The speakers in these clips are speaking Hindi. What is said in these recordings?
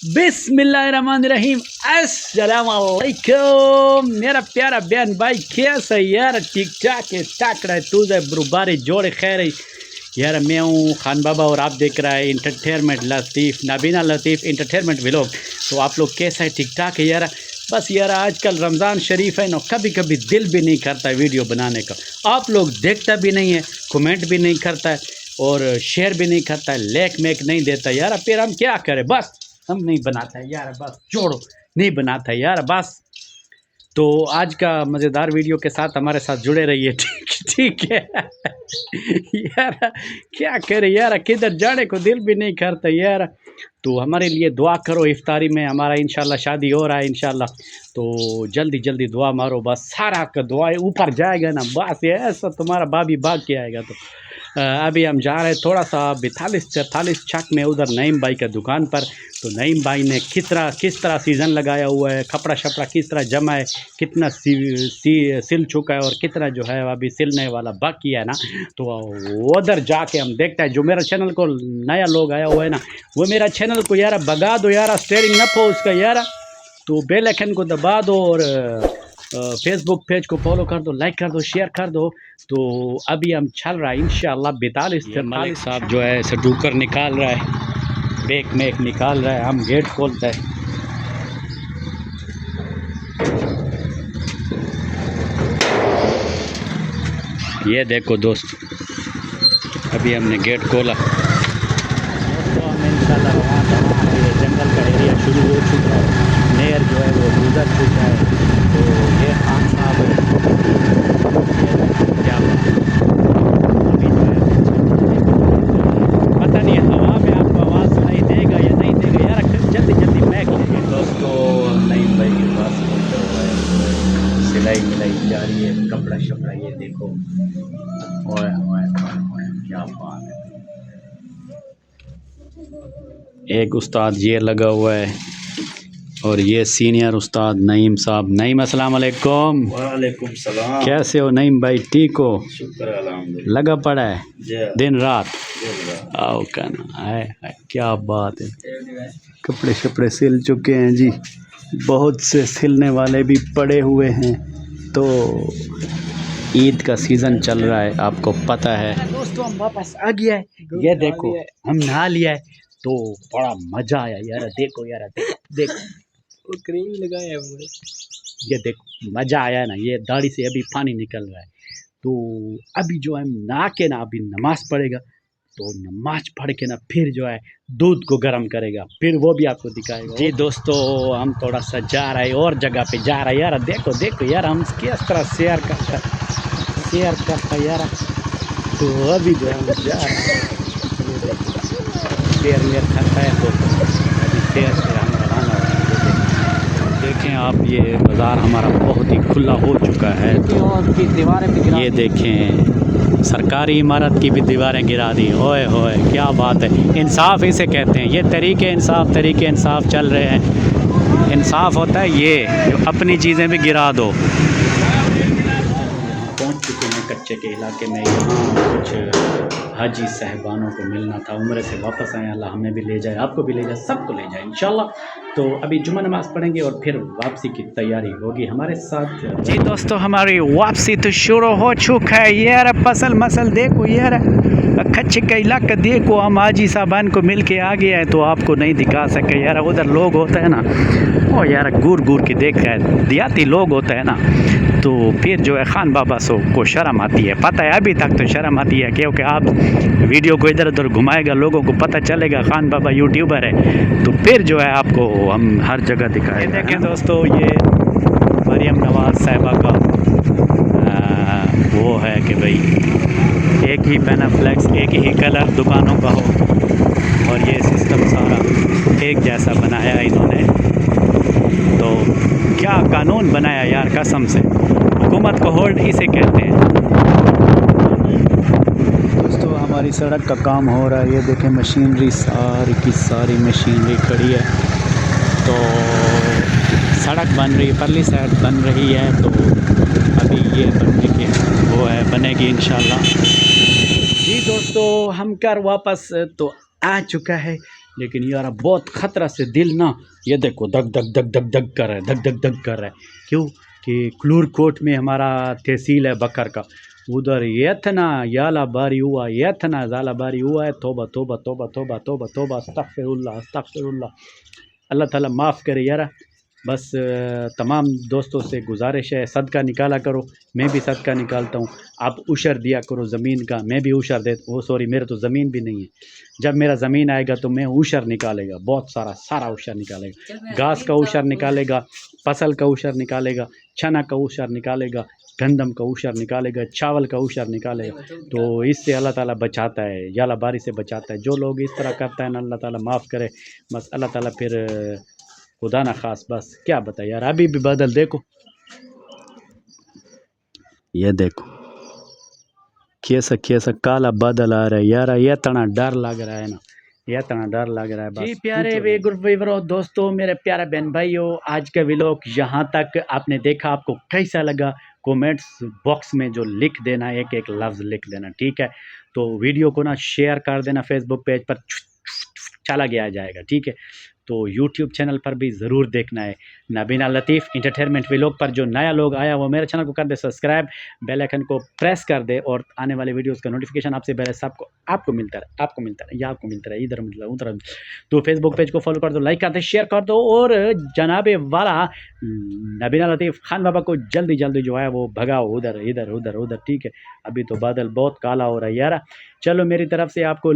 बिस्मिल्लाहिर्रहमानिर्रहीम। अस्सलाम वालेकुम मेरा प्यारा बहन भाई, कैसा है यार? ठीक ठाक है, ताक रहा है तुझे बरुबारी जोड़े खैर है यार। मैं हूँ खान बाबा और आप देख रहा है इंटरटेनमेंट लतीफ़, नाबीना लतीफ़ इंटरटेनमेंट व्लॉग। तो आप लोग कैसा है? ठीक ठाक है यार। बस यार आजकल रमज़ान शरीफ है ना, कभी कभी दिल भी नहीं करता है वीडियो बनाने का। आप लोग देखता भी नहीं है, कमेंट भी नहीं करता है और शेयर भी नहीं करता है, लाइक मेक नहीं देता यार। फिर हम क्या करें? बस हम नहीं बनाता है यार, बस छोड़ो, नहीं बनाता है यार बस। तो आज का मज़ेदार वीडियो के साथ हमारे साथ जुड़े रहिए। ठीक है यार, क्या करें यार, किधर जाने को दिल भी नहीं करता यार। तो हमारे लिए दुआ करो, इफ्तारी में हमारा इंशाल्लाह शादी हो रहा है इंशाल्लाह। तो जल्दी जल्दी दुआ मारो, बस सारा का दुआ ऊपर जाएगा ना, बस ऐसा तुम्हारा भाभी भाग के आएगा। तो अभी हम जा रहे हैं थोड़ा सा 42-43 छक में उधर नईम भाई का दुकान पर। तो नईम भाई ने किस तरह सीज़न लगाया हुआ है, कपड़ा शपड़ा किस तरह जमा है, कितना सिल चुका है और कितना जो है अभी सिलने वाला बाकी है ना। तो उधर जाके हम देखते हैं। जो मेरा चैनल को नया लोग आया हुआ है ना, वो मेरा चैनल को यार भगा दो यार, स्टेयरिंग न हो उसका यार। तो बेल आइकन को दबा दो और फेसबुक पेज को फॉलो कर दो, लाइक कर दो, शेयर कर दो। तो अभी हम चल रहा है इंशाल्लाह 42-43 साहब जो है सडूकर निकाल रहा है, बेक मेक निकाल रहा है, हम गेट खोलते हैं। ये देखो दोस्त, अभी हमने गेट खोला। दोस्तों हम इंशाल्लाह वहाँ जंगल का एरिया शुरू हो चुका है, नेयर जो है वो गुजर चुका है। तो ये खान साहब है, क्या अभी जो है पता नहीं हवा में आपको आवाज़ सुनाई देगा या नहीं देगा यार। जल्दी जल्दी मैक लीजिए दोस्तों। नहीं भाई के पास सिलाई मिलाई जा रही है, कपड़ा शपड़ा ये देखो। ओए ओए ओए क्या बात है। एक उस्ताद ये लगा हुआ है और ये सीनियर उस्ताद नईम साहब। नईम अस्सलाम वालेकुम। वालेकुम सलाम। कैसे हो नईम भाई? ठीक हो? शुक्र अल्हम्दुलिल्लाह। लगा पड़ा है दिन रात? आओ कहना है, क्या बात है। कपड़े शपड़े सिल चुके हैं जी, बहुत से सिलने वाले भी पड़े हुए हैं। तो ईद का सीज़न चल रहा है, आपको पता है। दोस्तों हम वापस आ गया है, ये देखो हम नहा लिया है। तो बड़ा मज़ा आया यार, देखो यार, देखो क्रीम लगाया है मुझे। ये देखो मज़ा आया ना। ये दाढ़ी से अभी पानी निकल रहा है। तो अभी जो है नहा के ना अभी नमाज पढ़ेगा। तो नमाज पढ़ के ना फिर जो है दूध को गर्म करेगा, फिर वो भी आपको दिखाएगा। जी दोस्तों, हम थोड़ा सा जा रहे हैं और जगह पे जा रहे हैं यार। देखो देखो यार, हम किस तरह शेयर करता यार। तो अभी जो है हम जा रहे हैं, शेयर करता है। तो अभी शेयर से हम रवाना हो रहे हैं। देखें आप, ये बाज़ार हमारा बहुत ही खुला हो चुका है। तो ये देखें, सरकारी इमारत की भी दीवारें गिरा दी। ओए होए क्या बात है, इंसाफ इसे कहते हैं। ये तरीके इंसाफ चल रहे हैं। इंसाफ होता है ये जो अपनी चीज़ें भी गिरा दो। पहुंच चुके हैं कच्चे के इलाके में। यहाँ कुछ हाजी साहबानों को मिलना था, उम्र से वापस आए। अल्लाह हमें भी ले जाए, आपको भी ले जाए, सबको ले जाए इंशाल्लाह। तो अभी जुम्मा नमाज़ पढ़ेंगे और फिर वापसी की तैयारी होगी हमारे साथ। जी दोस्तों, हमारी वापसी तो शुरू हो चुका है यार। फसल मसल देखो यार, कच्चे का इलाका देखो। हम हाजी साहबान को मिल के आ गए हैं, तो आपको नहीं दिखा सके यार। उधर लोग होते हैं ना, ओ यार घूर घूर के देख रहे हैं, देहाती लोग होते हैं ना। तो फिर जो है खान बाबा को शर्म आती है, पता है अभी तक तो शर्म आती है, क्योंकि आप वीडियो को इधर उधर घुमाएगा, लोगों को पता चलेगा खान बाबा यूट्यूबर है। तो फिर जो है आपको हम हर जगह दिखाएंगे। देखें दोस्तों, ये मरियम नवाज़ साहिबा का वो है कि भाई एक ही पैनाफ्लेक्स, एक ही कलर दुकानों का हो और ये सिस्टम सारा एक जैसा बनाया है इन्होंने। तो क्या कानून बनाया यार, कसम से। हुकूमत को होल्ड इसे कहते हैं। दोस्तों हमारी सड़क का काम हो रहा है, ये देखें मशीनरी, सारी की सारी मशीनरी खड़ी है। तो सड़क बन रही है, परली साइड बन रही है। तो अभी ये बनने के वो है, बनेगी इंशाल्लाह। जी दोस्तों, हम कर वापस तो आ चुका है लेकिन यार बहुत ख़तरा से दिल ना, ये देखो धक धक धक धक धक कर रहा है, धक धक धक कर रहा है। क्यों कि क्लूरकोट में हमारा तहसील है बकर का, उधर इतना याला बारी हुआ, इतना ज़ाला बारी हुआ है। तोबा तोबा तोबा तोबा तोबा तोबा, अस्तगफिरुल्लाह अस्तगफिरुल्लाह। अल्लाह ताला माफ़ करे यार। बस तमाम दोस्तों से गुजारिश है, सदका निकाला करो, मैं भी सदका निकालता हूँ। आप उशर दिया करो ज़मीन का, मैं भी उशर दे, वो सॉरी मेरे तो ज़मीन भी नहीं है। जब मेरा ज़मीन आएगा तो मैं उशर निकालेगा, बहुत सारा उशर निकालेगा, घास का उशर निकालेगा, फसल का उशर निकालेगा, चना का उशर निकालेगा, गंदम का उशर निकालेगा, चावल का उशर निकालेगा। तो इससे अल्लाह ताला बचाता है, याला बारी से बचाता है। जो लोग इस तरह करता है ना, अल्लाह ताला माफ़ करे। बस अल्लाह ताला फिर खुदा ना खास, बस क्या बताए यार। अभी भी बादल देखो, ये देखो कैसा कैसा काला बादल आ रहा है यार, ये इतना डर लग रहा है ना, ये इतना डर लग रहा है। बस जी प्यारे वे गुरु दोस्तों, मेरे प्यारे बहन भाइयों, आज का व्लॉग यहाँ तक आपने देखा, आपको कैसा लगा कमेंट्स बॉक्स में जो लिख देना, एक एक लफ्ज़ लिख देना, ठीक है। तो वीडियो को ना शेयर कर देना, फेसबुक पेज पर चला गया जाएगा, ठीक है। तो यूट्यूब चैनल पर भी ज़रूर देखना है, नबीना लतीफ़ इंटरटेनमेंट व्लॉग पर। जो नया लोग आया वो मेरे चैनल को कर दे सब्सक्राइब, बेल आइकन को प्रेस कर दे, और आने वाले वीडियोस का नोटिफिकेशन आपसे पहले सबको आपको मिलता रहे, आपको मिलता रहे, या आपको मिलता रहे, इधर मिलता उधर। तो फेसबुक पेज को फॉलो कर दो, लाइक कर दो, शेयर कर दो, और जनाबे वाला नबीना लतीफ़ खान बाबा को जल्दी जल्दी जो है वो भगाओ उधर इधर उधर उधर, ठीक है। अभी तो बादल बहुत काला हो रहा है यार। चलो मेरी तरफ से आपको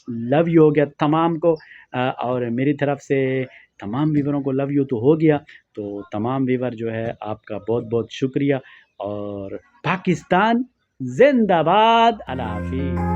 लव यू हो गया तमाम को, और मेरी तरफ से तमाम व्यूवरों को लव यू तो हो गया। तो तमाम व्यूवर जो है आपका बहुत बहुत शुक्रिया, और पाकिस्तान जिंदाबाद। अल्लाह हाफिज़।